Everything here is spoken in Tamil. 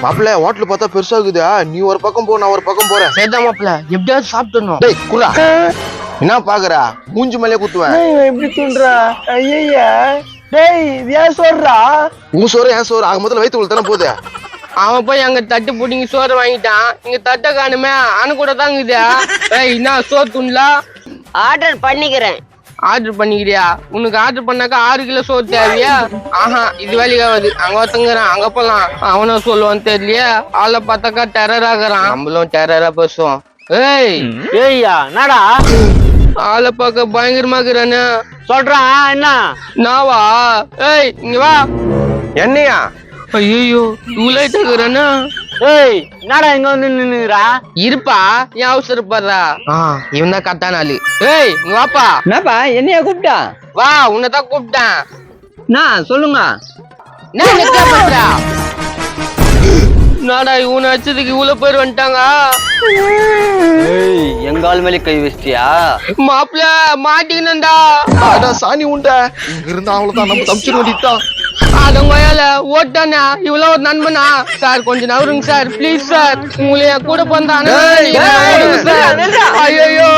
மாப்பிள்ள ஹோட்டல் பார்த்தா பெருசா இருக்குதா, நீ ஒரு பக்கம் போ, நான் ஒரு பக்கம் போறேன். சரிதான் மாப்பிள்ள, எப்படியாவது சாப்பிட்டுணும். டேய் குரா, என்ன பாக்குறா? மூஞ்சி மேலே குத்துவேன். எப்படி தூண்டுறா? ஐயா டேய் இது ஏன் சொல்றா? உன் சோறு என் சோறு ஆக முதல்ல வயிற்று தானே போகுது. அவன் போய் அங்க தட்டு போட்டு இங்க சோறு வாங்கிட்டான், இங்க தட்டை காணுமே, அணு கூட தான் இருக்குதா. என்ன சோறு துண்டா? ஆர்டர் பண்ணிக்கிறேன். ஆர்டர் பண்ணிக்கிறியா? உனக்கு ஆர்டர் பண்ணாக்கா 6 கிலோ சோறு தேவையா? ஆஹா, இது வேலைக்காவது. அங்க ஒருத்தங்கிறான், அங்க போலாம். அவனும் சொல்லுவான்னு தெரியலையா? ஆளை பார்த்தாக்கா டெரர் ஆகுறான், நம்மளும் டெரரா பேசுவோம். ஏய் ஏய்யா என்னடா ஆளை பார்க்க பயங்கரமா இருக்கிறானே. சொல்றான் என்ன? நாவா? ஏய் இங்க வா. என்னையா? ஐயோ இவ்வளோ இருக்கிறானா? ஏய் என்னடா இங்க வந்து நின்னுறா? இருப்பா, ஏன் அவசரப்படுறா? இவன் தான் கரெக்டான ஆளு. ஏய் இங்க வாப்பா. என்னப்பா என்னைய கூப்பிட்டா? வா, உன்னைதான் கூப்பிட்டேன். நான் சொல்லுங்க. நாடா இவனை வச்சதுக்கு இவ்வளவு பேர் வந்துட்டாங்க. ஏய் எங்க ஆள் மேலே கை வச்சிட்டியா? மாப்பிள்ள மாட்டிக்கணும்டா. அடா சாணி உண்ட, இங்க இருந்தா அவ்வளவுதான், நம்ம தப்பிச்சிட வேண்டியதுதான். அதங்கயால ஓட்டானா இவ்வளவு ஒரு நண்பனா? சார் கொஞ்சம் நவருங்க சார், ப்ளீஸ் சார். உங்களை என் கூட பந்தானே. ஐயோ